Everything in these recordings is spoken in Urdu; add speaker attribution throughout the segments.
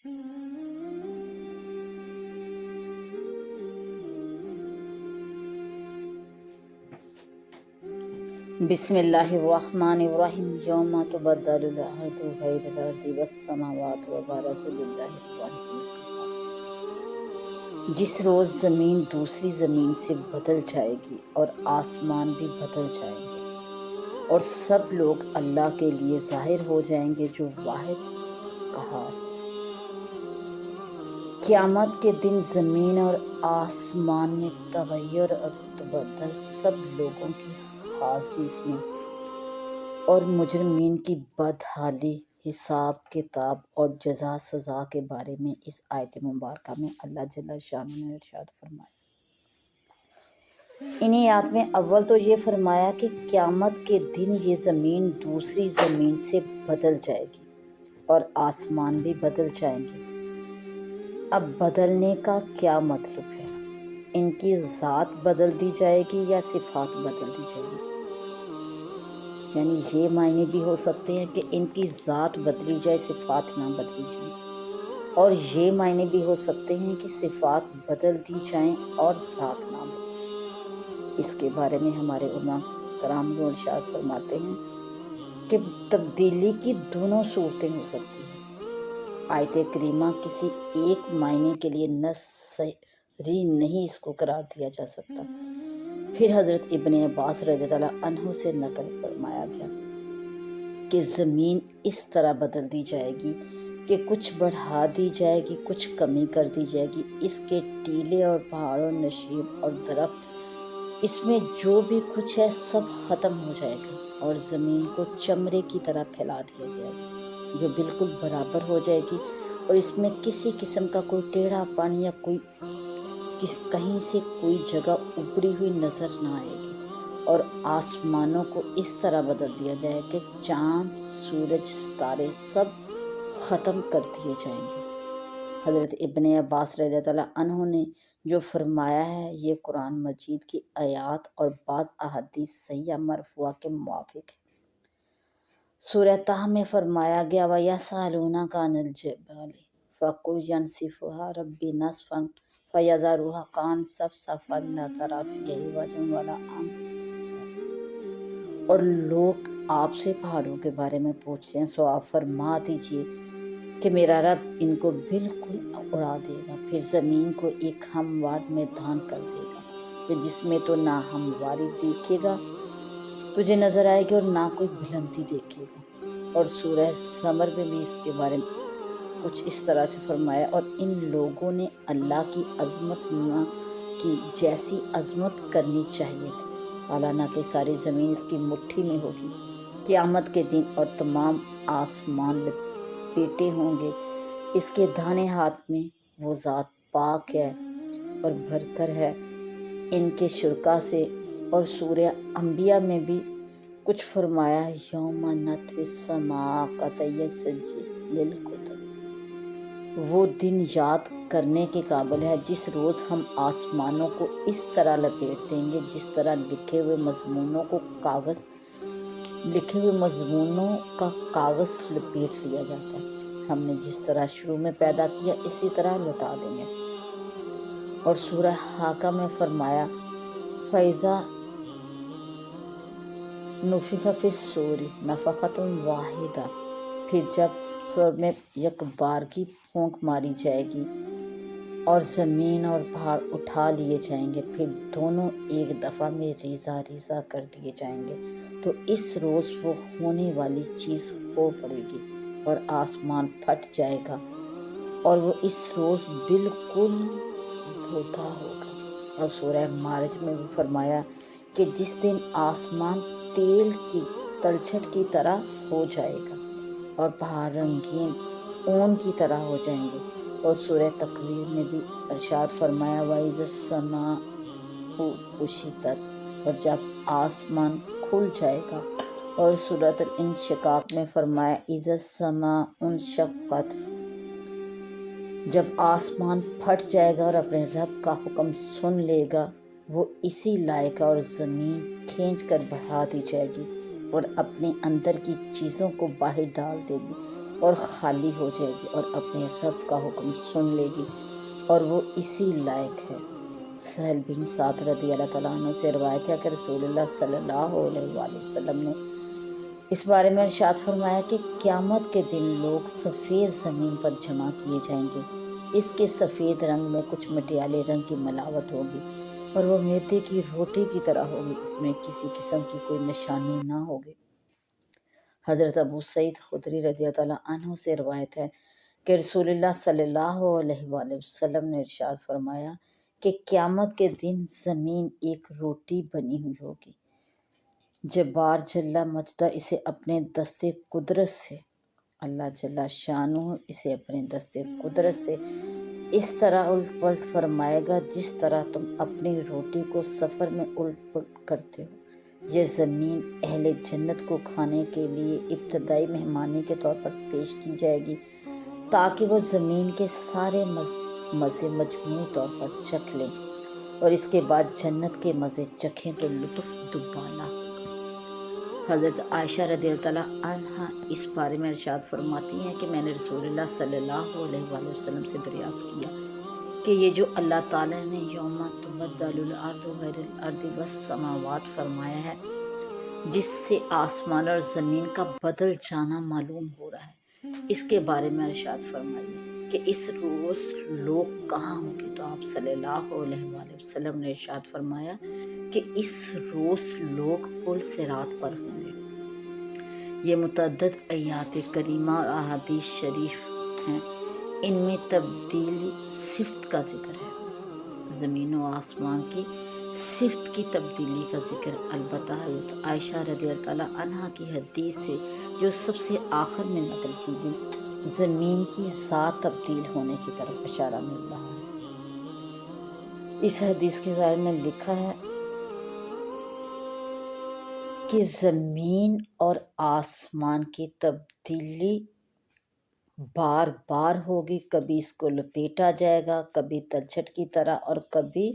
Speaker 1: بسم اللہ الرحمن الرحیم یوم تبدل الارض غیر الارض والسماوات وبرزوا للہ الواحد القہار۔ جس روز زمین دوسری زمین سے بدل جائے گی اور آسمان بھی بدل جائیں گے اور سب لوگ اللہ کے لیے ظاہر ہو جائیں گے جو واحد قہار۔ قیامت کے دن زمین اور آسمان میں تغیر اور تبدل سب لوگوں کی حاضری میں اور مجرمین کی بدحالی، حساب کتاب اور جزا سزا کے بارے میں اس آیت مبارکہ میں اللہ جل شانہ نے ارشاد فرمایا۔ انہی آیات میں اول تو یہ فرمایا کہ قیامت کے دن یہ زمین دوسری زمین سے بدل جائے گی اور آسمان بھی بدل جائیں گے۔ اب بدلنے کا کیا مطلب ہے؟ ان کی ذات بدل دی جائے گی یا صفات بدل دی جائیں گی؟ یعنی یہ معنی بھی ہو سکتے ہیں کہ ان کی ذات بدلی جائے، صفات نہ بدلی جائیں، اور یہ معنی بھی ہو سکتے ہیں کہ صفات بدل دی جائیں اور ذات نہ بدلی جائے۔ اس کے بارے میں ہمارے علماء کرام جو ارشاد فرماتے ہیں کہ تبدیلی کی دونوں صورتیں ہو سکتی ہیں۔ آیت کریمہ کسی ایک معنی کے لیے نصری نہیں اس کو قرار دیا جا سکتا۔ پھر حضرت ابن عباس رضی اللہ عنہ سے نقل فرمایا گیا کہ زمین اس طرح بدل دی جائے گی کہ کچھ بڑھا دی جائے گی، کچھ کمی کر دی جائے گی۔ اس کے ٹیلے اور پہاڑوں، نشیب اور درخت، اس میں جو بھی کچھ ہے سب ختم ہو جائے گا اور زمین کو چمڑے کی طرح پھیلا دیا جائے گا جو بالکل برابر ہو جائے گی، اور اس میں کسی قسم کا کوئی ٹیڑھا پن یا کہیں سے کوئی جگہ ابڑی ہوئی نظر نہ آئے گی، اور آسمانوں کو اس طرح بدل دیا جائے کہ چاند، سورج، ستارے سب ختم کر دیے جائیں گے۔ حضرت ابن عباس رضی اللہ عنہ نے جو فرمایا ہے یہ قرآن مجید کی آیات اور بعض احادیث صحیحہ مرفوعہ کے موافق ہے۔ سورہ طہ میں فرمایا گیا وَيَسْأَلُونَكَ عَنِ الْجِبَالِ فَقُلْ يَنسِفُهَا رَبِّي نَسْفًا فَيَذَرُهَا قَاعًا صَفْصَفًا لَا تَرَىٰ فِيهِ عِوَجًا وَلَا أَمْتًا۔ اور لوگ آپ سے پہاڑوں کے بارے میں پوچھتے ہیں، سو آپ فرما دیجئے کہ میرا رب ان کو بالکل اڑا دے گا، پھر زمین کو ایک ہموار میدان کر دے گا کہ جس میں تو نہ ہمواری دیکھے گا تجھے نظر آئے گی اور نہ کوئی بلندی دیکھے گا۔ اور سورہ زمر میں بھی اس کے بارے میں کچھ اس طرح سے فرمایا، اور ان لوگوں نے اللہ کی عظمت نہ کی جیسی عظمت کرنی چاہیے تھی، حالانہ کہ ساری زمین اس کی مٹھی میں ہوگی قیامت کے دن، اور تمام آسمان لپیٹے ہوں گے اس کے داہنے ہاتھ میں۔ وہ ذات پاک ہے اور برتر ہے ان کے شرکا سے۔ اور سورہ انبیاء میں بھی کچھ فرمایا یوم نطوی السماء کطی السجل للکتب۔ وہ دن یاد کرنے کے قابل ہے جس روز ہم آسمانوں کو اس طرح لپیٹ دیں گے جس طرح لکھے ہوئے مضمونوں کا کاغذ لپیٹ لیا جاتا ہے۔ ہم نے جس طرح شروع میں پیدا کیا اسی طرح لوٹا دیں گے۔ اور سورہ حاقہ میں فرمایا فَإِذَا نُفِخَ فِي الصُّورِ نَفْخَةٌ وَاحِدَةٌ۔ پھر جب سور میں یک بارگی پھونک ماری جائے گی اور زمین اور پہاڑ اٹھا لیے جائیں گے، پھر دونوں ایک دفعہ میں ریزہ ریزہ کر دیے جائیں گے، تو اس روز وہ ہونے والی چیز ہو پڑے گی اور آسمان پھٹ جائے گا اور وہ اس روز بالکل دھوتا ہوگا۔ اور سورہ معارج میں بھی فرمایا کہ جس دن آسمان تیل کی تلچھٹ کی طرح ہو جائے گا اور پہاڑ رنگین اون کی طرح ہو جائیں گے۔ اور سورہ تکویر میں بھی ارشاد فرمایا وَإِذَا السَّمَاءُ كُشِطَتْ، اور جب آسمان کھل جائے گا۔ اور سورۃ الانشقاق میں فرمایا اِذَا السَّمَاءُ انشقت، جب آسمان پھٹ جائے گا اور اپنے رب کا حکم سن لے گا وہ اسی لائق ہے، اور زمین کھینچ کر بڑھا دی جائے گی اور اپنے اندر کی چیزوں کو باہر ڈال دے گی، اور خالی ہو جائے گی اور اپنے رب کا حکم سن لے گی اور وہ اسی لائق ہے۔ سہل بن سعد رضی اللہ تعالیٰ عنہ سے روایت ہے کہ رسول اللہ صلی اللہ علیہ وآلہ وسلم نے اس بارے میں ارشاد فرمایا کہ قیامت کے دن لوگ سفید زمین پر جمع کیے جائیں گے۔ اس کے سفید رنگ میں کچھ مٹیالے رنگ کی ملاوٹ ہوگی اور وہ میدے کی روٹی کی طرح ہوگی، اس میں کسی قسم کی کوئی نشانی نہ ہوگی۔ حضرت ابو سعید خدری رضی اللہ عنہ سے روایت ہے کہ رسول اللہ صلی اللہ علیہ وآلہ وسلم نے ارشاد فرمایا کہ قیامت کے دن زمین ایک روٹی بنی ہوئی ہوگی۔ جبار جل مجدہ اسے اپنے دست قدرت سے، اللہ جل شانہ اسے اپنے دست قدرت سے اس طرح الٹ پلٹ فرمائے گا جس طرح تم اپنی روٹی کو سفر میں الٹ پلٹ کرتے ہو۔ یہ زمین اہل جنت کو کھانے کے لیے ابتدائی مہمانی کے طور پر پیش کی جائے گی تاکہ وہ زمین کے سارے مزے مجموعی طور پر چکھ لیں اور اس کے بعد جنت کے مزے چکھیں تو لطف دوبالا ہوگا۔ حضرت عائشہ رضی اللہ عنہ اس بارے میں ارشاد فرماتی ہیں کہ میں نے رسول اللہ صلی اللہ علیہ وآلہ وسلم سے دریافت کیا کہ یہ جو اللہ تعالیٰ نے یوم تبدل الارض غیر الارض والسماوات فرمایا ہے، جس سے آسمان اور زمین کا بدل جانا معلوم ہو رہا ہے، اس کے بارے میں ارشاد فرمائیے کہ اس روز لوگ کہاں ہوں گے؟ تو آپ صلی اللہ علیہ وآلہ وسلم نے ارشاد فرمایا کہ اس روز لوگ پل صراط پر ہوں گے۔ یہ متعدد آیات کریمہ اور احادیث شریف ہیں، ان میں تبدیلی صفت کا ذکر ہے، زمین و آسمان کی صفت کی تبدیلی کا ذکر۔ البتہ حضرت عائشہ رضی اللہ عنہ کی حدیث سے جو سب سے آخر میں نقل کی گئی، زمین کی ذات تبدیل ہونے کی طرف اشارہ مل رہا ہے۔ اس حدیث کے ظاہر میں لکھا ہے کہ زمین اور آسمان کی تبدیلی بار بار ہوگی، کبھی اس کو لپیٹا جائے گا، کبھی تلچھٹ کی طرح اور کبھی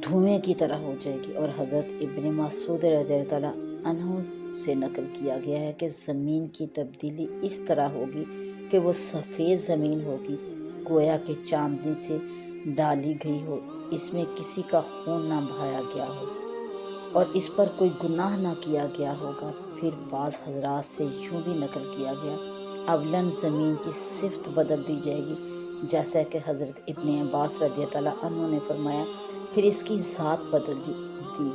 Speaker 1: دھوئیں کی طرح ہو جائے گی۔ اور حضرت ابن مسعود رضی اللہ عنہ سے نقل کیا گیا ہے کہ زمین کی تبدیلی اس طرح ہوگی کہ وہ سفید زمین ہوگی گویا کہ چاندنی سے ڈالی گئی ہو، اس میں کسی کا خون نہ بہایا گیا ہو اور اس پر کوئی گناہ نہ کیا گیا ہوگا۔ پھر بعض حضرات سے یوں بھی نقل کیا گیا، اولاً زمین کی صفت بدل دی جائے گی جیسا کہ حضرت ابن عباس رضی اللہ عنہ نے فرمایا، پھر اس کی ذات بدل دی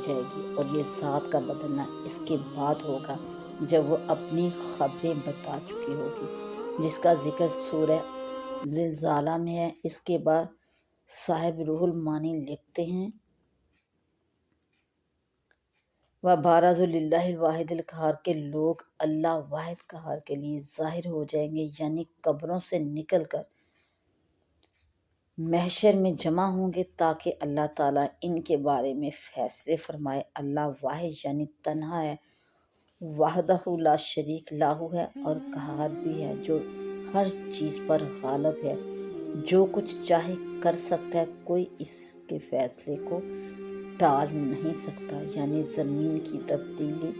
Speaker 1: جائے گی اور یہ ذات کا بدلنا اس کے بعد ہوگا جب وہ اپنی خبریں بتا چکی ہوگی، جس کا ذکر سورہ زلزالہ میں ہے۔ اس کے بعد صاحب روح المانی لکھتے ہیں، وَبَارَزُوا لِلَّهِ الْوَاحِدِ الْقَہَّارِ کہ لوگ اللہ واحد قہار کے لیے ظاہر ہو جائیں گے، یعنی قبروں سے نکل کر محشر میں جمع ہوں گے تاکہ اللہ تعالیٰ ان کے بارے میں فیصلے فرمائے۔ اللہ واحد یعنی تنہا ہے، وحدہ لا شریک لاہو ہے اور قہار بھی ہے، جو ہر چیز پر غالب ہے، جو کچھ چاہے کر سکتا ہے، کوئی اس کے فیصلے کو ٹال نہیں سکتا۔ یعنی زمین کی تبدیلی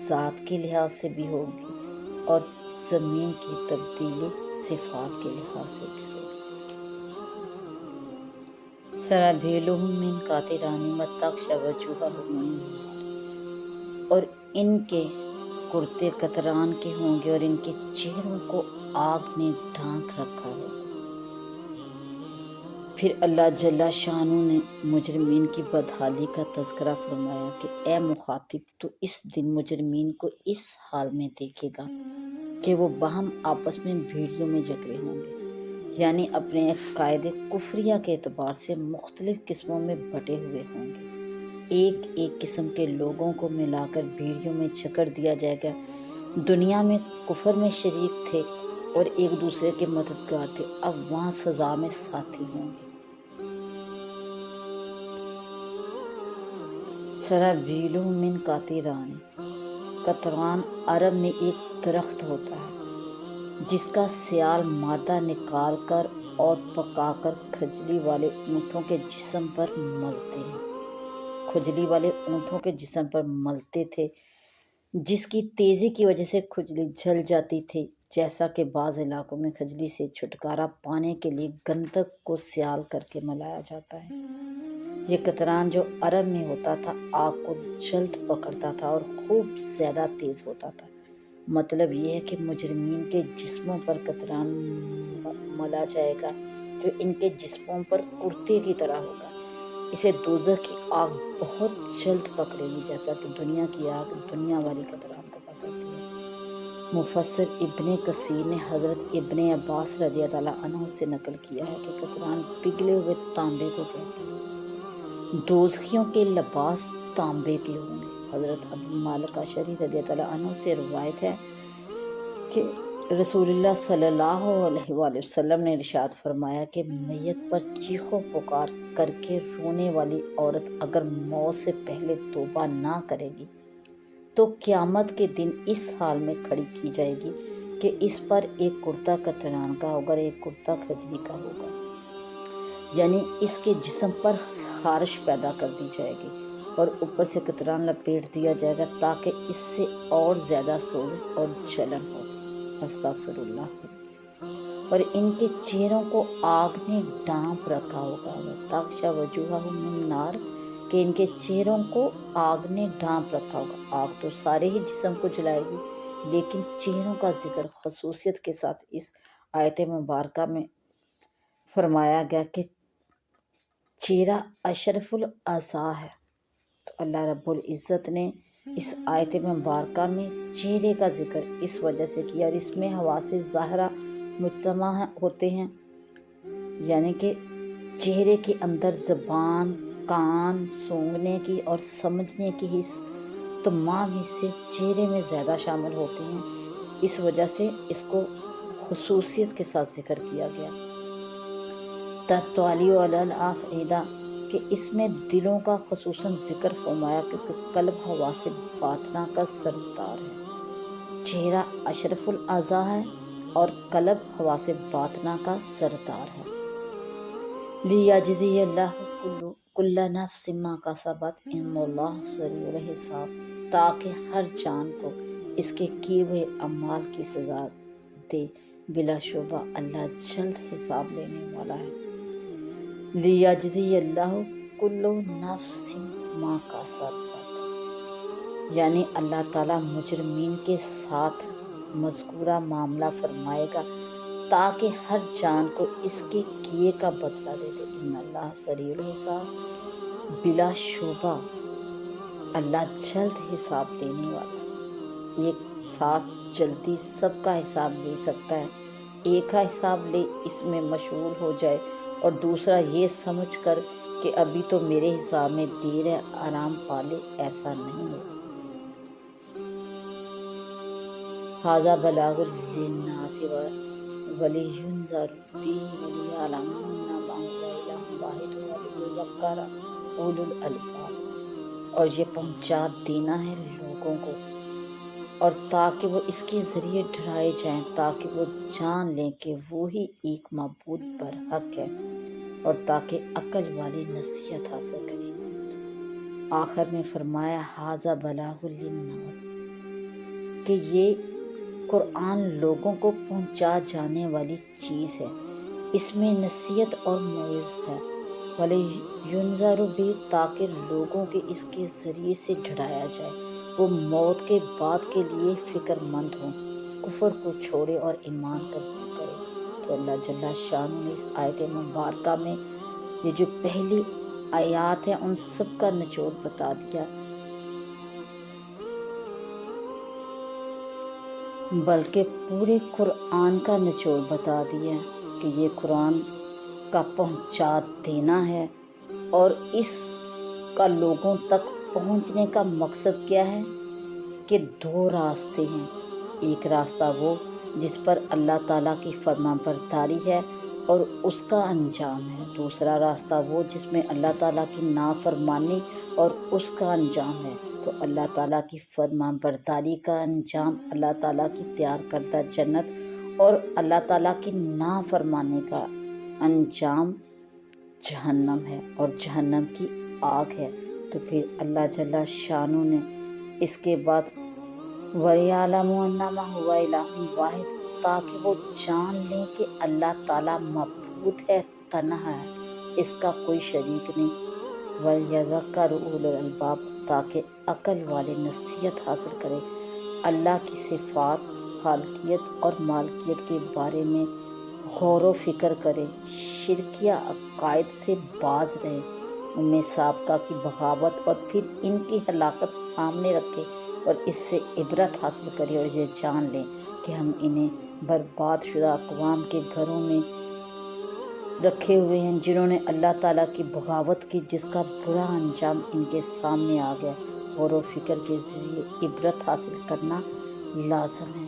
Speaker 1: ذات کے لحاظ سے بھی ہوگی اور زمین کی تبدیلی صفات کے لحاظ سے بھی ہوگی۔ سرابیلہم من قطران مستغشی وجوہہم النار، اور ان کے کرتے قطران کے ہوں گے اور ان کے چہروں کو آگ نے ڈھانک رکھا ہوگا۔ پھر اللہ جل شانہ نے مجرمین کی بدحالی کا تذکرہ فرمایا کہ اے مخاطب، تو اس دن مجرمین کو اس حال میں دیکھے گا کہ وہ باہم آپس میں بھیڑیوں میں جکڑے ہوں گے، یعنی اپنے عقائد کفریہ کے اعتبار سے مختلف قسموں میں بٹے ہوئے ہوں گے۔ ایک ایک قسم کے لوگوں کو ملا کر بھیڑیوں میں جکڑ دیا جائے گا۔ دنیا میں کفر میں شریک تھے اور ایک دوسرے کے مددگار تھے، اب وہاں سزا میں ساتھی ہوں گے۔ سرابیلہم من قطران، قطران عرب میں ایک درخت ہوتا ہے جس کا سیال مادہ نکال کر اور پکا کر کھجلی والے اونٹوں کے جسم پر ملتے ہیں، کھجلی والے اونٹوں کے جسم پر ملتے تھے، جس کی تیزی کی وجہ سے کھجلی جل جاتی تھی جیسا کہ بعض علاقوں میں کھجلی سے چھٹکارا پانے کے لیے گندک کو سیال کر کے ملایا جاتا ہے۔ یہ قطران جو عرب میں ہوتا تھا آگ کو جلد پکڑتا تھا اور خوب زیادہ تیز ہوتا تھا۔ مطلب یہ ہے کہ مجرمین کے جسموں پر قطران ملا جائے گا جو ان کے جسموں پر کرتے کی طرح ہوگا۔ اسے دوزخ کی آگ بہت جلد پکڑے گی، جیسا کہ دنیا کی آگ دنیا والی قطران کو پکڑتی ہے۔ مفسر ابن کثیر نے حضرت ابن عباس رضی اللہ عنہ سے نقل کیا ہے کہ قطران پگھلے ہوئے تانبے کو کہتے ہیں۔ دوزخیوں کے لباس تانبے کے ہوں گے۔ حضرت ابو مالک اشعری رضی اللہ عنہ سے روایت ہے کہ رسول اللہ صلی اللہ علیہ وآلہ وسلم نے ارشاد فرمایا کہ میت پر چیخو پکار کر کے رونے والی عورت اگر موت سے پہلے توبہ نہ کرے گی تو قیامت کے دن اس حال میں کھڑی کی جائے گی کہ اس پر ایک کرتا قطران کا ہوگا اور ایک کرتا کھجلی کا ہوگا، یعنی اس کے جسم پر خارش پیدا کر دی جائے گی اور اوپر سے قطران لپیٹ دیا جائے گا تاکہ اس سے اور زیادہ سوزش اور جلن ہو۔ استغفر اللہ۔ اور ان کے چہروں کو آگ نے ڈانپ رکھا ہوگا، تغشا وجوہہم النار، کہ ان کے چہروں کو آگ نے ڈانپ رکھا ہوگا۔ آگ تو سارے ہی جسم کو جلائے گی، لیکن چہروں کا ذکر خصوصیت کے ساتھ اس آیت مبارکہ میں فرمایا گیا کہ چہرہ اشرف الاعضاء ہے۔ تو اللہ رب العزت نے اس آیت مبارکہ میں چہرے کا ذکر اس وجہ سے کیا اور اس میں حواس ظاہرہ مجتمع ہوتے ہیں، یعنی کہ چہرے کے اندر زبان، کان، سونگھنے کی اور سمجھنے کی حص، تمام حصے چہرے میں زیادہ شامل ہوتے ہیں، اس وجہ سے اس کو خصوصیت کے ساتھ ذکر کیا گیا۔ تطلی علی الافئدہ، کہ اس میں دلوں کا خصوصاً ذکر فرمایا کیونکہ قلب حواس باطنہ کا سردار ہے۔ چہرہ اشرف الاعضاء ہے اور قلب حواس باطنہ کا سردار ہے۔ لیجزی اللہ کل نفس ما کسبت ان اللہ سریع الحساب، تاکہ ہر جان کو اس کے کیے ہوئے اعمال کی سزا دے، بلا شبہ اللہ جلد حساب لینے والا ہے۔ لیجزی اللہ کل نفس ما کسبت، یعنی اللہ تعالیٰ مجرمین کے ساتھ مذکورہ معاملہ فرمائے گا تاکہ ہر جان کو اس کے کیے کا بدلہ دے دے۔ ان اللہ سریع الحساب، بلا شبہ اللہ جلد حساب لینے والا۔ ایک ساتھ جلدی سب کا حساب لے سکتا ہے، ایک کا حساب لے اس میں مشغول ہو جائے اور دوسرا یہ سمجھ کر کہ ابھی تو میرے حساب میں دیر ہے، آرام پالے، ایسا نہیں ہو۔ ھذا بلاغ للناس ولینذروا بہ ولیعلموا انما ھو الہ واحد ولیذکر اولو الالباب، اور یہ پہنچا دینا ہے لوگوں کو اور تاکہ وہ اس کے ذریعے ڈرائے جائیں، تاکہ وہ جان لیں کہ وہی ایک معبود برحق ہے اور تاکہ عقل والی نصیحت حاصل کریں۔ آخر میں فرمایا ھذا بلاغ للناس، کہ یہ قرآن لوگوں کو پہنچا جانے والی چیز ہے، اس میں نصیحت اور موعظہ ہے۔ وَلِيُنذَرُوا بِهِ، تاکہ لوگوں کے اس کے ذریعے سے ڈرایا جائے، وہ موت کے بعد کے لیے فکر مند ہوں، کفر کو چھوڑے اور ایمان قبول کرے۔ تو اللہ جل شانہ نے اس آیت مبارکہ میں یہ جو پہلی آیات ہیں ان سب کا نچوڑ بتا دیا، بلکہ پورے قرآن کا نچوڑ بتا دیا کہ یہ قرآن کا پہنچا دینا ہے اور اس کا لوگوں تک پہنچنے کا مقصد کیا ہے کہ دو راستے ہیں۔ ایک راستہ وہ جس پر اللہ تعالیٰ کی فرما برداری ہے اور اس کا انجام ہے، دوسرا راستہ وہ جس میں اللہ تعالیٰ کی نافرمانی اور اس کا انجام ہے۔ تو اللہ تعالیٰ کی فرما برداری کا انجام اللہ تعالیٰ کی تیار کردہ جنت اور اللہ تعالیٰ کی نافرمانی کا انجام جہنم ہے اور جہنم کی آگ ہے۔ تو پھر اللہ جل شانہ نے اس کے بعد وَلِيَعْلَمُوا أَنَّمَا هُوَ إِلَٰهٌ وَاحِدٌ، کہا کہ وہ جان لیں کہ اللہ تعالیٰ معبود ہے، تنہا ہے، اس کا کوئی شریک نہیں۔ وَلْيَذَّكَّرْ أُولُو الْأَلْبَابِ، تاکہ عقل والے نصیحت حاصل کریں، اللہ کی صفات، خالقیت اور مالکیت کے بارے میں غور و فکر کریں، شرکیہ عقائد سے باز رہیں، ان میں سابقہ کی بغاوت اور پھر ان کی ہلاکت سامنے رکھیں اور اس سے عبرت حاصل کریں، اور یہ جان لیں کہ ہم انہیں برباد شدہ اقوام کے گھروں میں رکھے ہوئے ہیں جنہوں نے اللہ تعالیٰ کی بغاوت کی، جس کا برا انجام ان کے سامنے آ گیا۔ غور و فکر کے ذریعے عبرت حاصل کرنا لازم ہے۔